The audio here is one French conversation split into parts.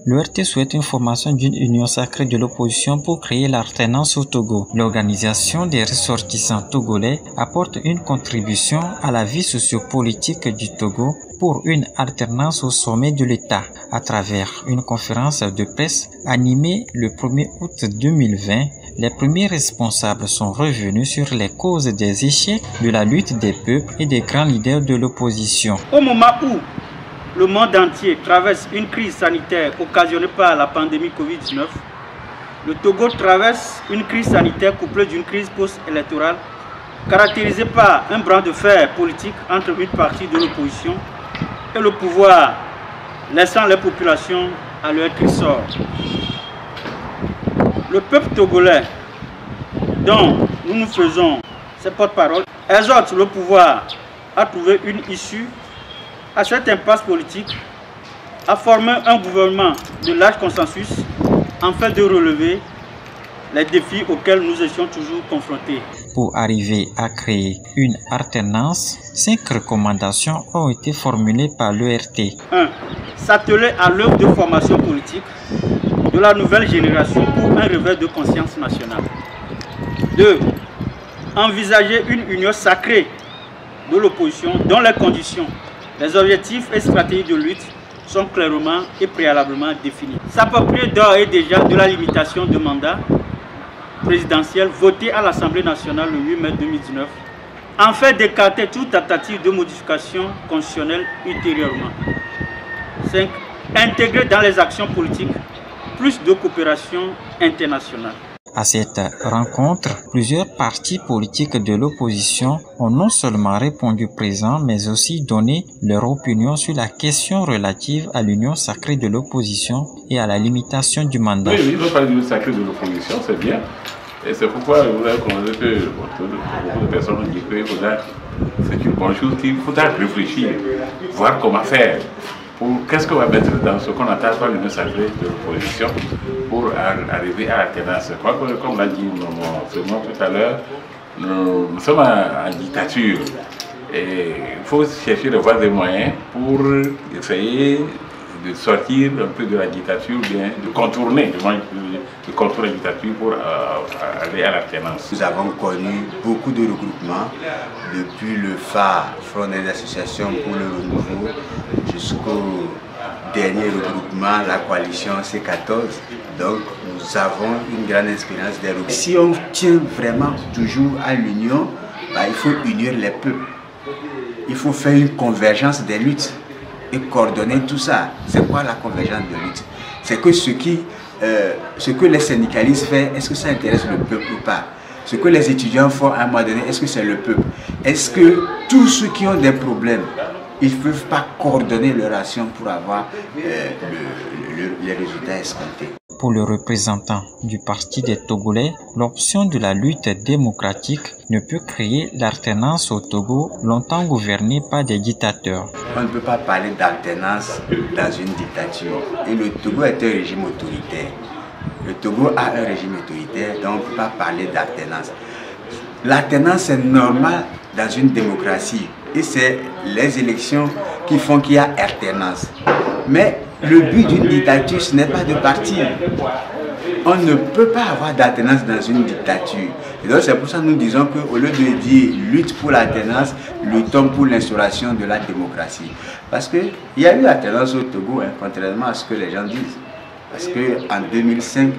L'URT souhaite une formation d'une union sacrée de l'opposition pour créer l'alternance au Togo. L'organisation des ressortissants togolais apporte une contribution à la vie sociopolitique du Togo pour une alternance au sommet de l'État à travers une conférence de presse animée le 1er août 2020. Les premiers responsables sont revenus sur les causes des échecs de la lutte des peuples et des grands leaders de l'opposition. Au moment où le monde entier traverse une crise sanitaire occasionnée par la pandémie Covid-19, le Togo traverse une crise sanitaire couplée d'une crise post-électorale caractérisée par un bras de fer politique entre une partie de l'opposition et le pouvoir, laissant les populations à leur trésor. Le peuple togolais, dont nous nous faisons ses porte-parole, exhorte le pouvoir à trouver une issue à cette impasse politique, à former un gouvernement de large consensus afin de relever les défis auxquels nous étions toujours confrontés. Pour arriver à créer une alternance, 5 recommandations ont été formulées par l'URT. 1. S'atteler à l'œuvre de formation politique de la nouvelle génération pour un réveil de conscience nationale. 2. Envisager une union sacrée de l'opposition dont les conditions, les objectifs et stratégies de lutte sont clairement et préalablement définis. S'approprier d'ores et déjà de la limitation de mandat présidentiel votée à l'Assemblée nationale le 8 mai 2019, afin d'écarter toute tentative de modification constitutionnelle ultérieurement. 5. Intégrer dans les actions politiques plus de coopération internationale. À cette rencontre, plusieurs partis politiques de l'opposition ont non seulement répondu présent, mais aussi donné leur opinion sur la question relative à l'union sacrée de l'opposition et à la limitation du mandat. Oui, ils ont parlé de l'union sacrée de l'opposition, c'est bien. Et c'est pourquoi vous avez constaté que beaucoup de personnes ont dit que c'est une bonne chose, qu'il faudra réfléchir, voir comment faire. Qu'est-ce qu'on va mettre dans ce qu'on entend par l'union sacrée de l'opposition pour arriver à l'alternance. Comme l'a dit tout à l'heure, nous sommes en dictature et il faut chercher de voir des moyens pour essayer de sortir un peu de la dictature, bien de contourner la dictature pour aller à l'alternance. Nous avons connu beaucoup de regroupements, depuis le phare, Front des associations pour le renouveau, jusqu'au dernier regroupement, la coalition C14. Donc nous avons une grande expérience des regroupements. Si on tient vraiment toujours à l'union, il faut unir les peuples. Il faut faire une convergence des luttes et coordonner tout ça. C'est quoi la convergence de lutte? C'est que ce que les syndicalistes font, est-ce que ça intéresse le peuple ou pas? Ce que les étudiants font à un moment donné, est-ce que c'est le peuple? Est-ce que tous ceux qui ont des problèmes, ils ne peuvent pas coordonner leur action pour avoir les résultats escomptés? Pour le représentant du Parti des Togolais, l'option de la lutte démocratique ne peut créer l'alternance au Togo, longtemps gouverné par des dictateurs. On ne peut pas parler d'alternance dans une dictature. Et le Togo est un régime autoritaire. Le Togo a un régime autoritaire, donc on ne peut pas parler d'alternance. L'alternance est normale dans une démocratie. Et c'est les élections qui font qu'il y a alternance. Mais le but d'une dictature, ce n'est pas de partir. On ne peut pas avoir d'alternance dans une dictature. Et donc c'est pour ça que nous disons qu'au lieu de dire lutte pour l'alternance, luttons pour l'instauration de la démocratie. Parce qu'il y a eu l'alternance au Togo, contrairement à ce que les gens disent. Parce qu'en 2005,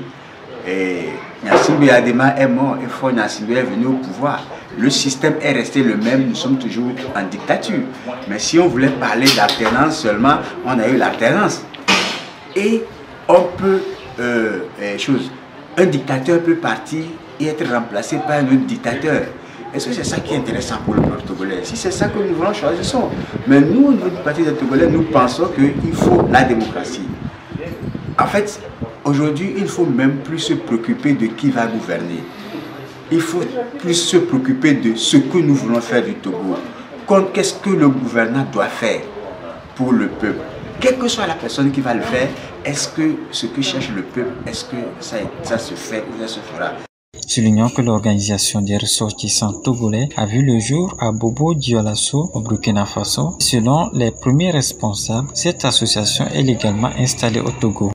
Gnassingbé Adema est mort et Faure Gnassingbé est venu au pouvoir. Le système est resté le même, nous sommes toujours en dictature. Mais si on voulait parler d'alternance seulement, on a eu l'alternance. Et on peut, un dictateur peut partir et être remplacé par un autre dictateur. Est-ce que c'est ça qui est intéressant pour le peuple togolais? Si c'est ça que nous voulons, choisissons. Mais nous, au niveau du Parti des Togolais, nous pensons qu'il faut la démocratie. En fait, aujourd'hui, il ne faut même plus se préoccuper de qui va gouverner. Il faut plus se préoccuper de ce que nous voulons faire du Togo. Qu'est-ce que le gouvernement doit faire pour le peuple? Quelle que soit la personne qui va le faire, est-ce que ce que cherche le peuple, est-ce que ça se fait ou ça se fera? Soulignant que l'organisation des ressortissants togolais a vu le jour à Bobo Dioulasso au Burkina Faso. Selon les premiers responsables, cette association est légalement installée au Togo.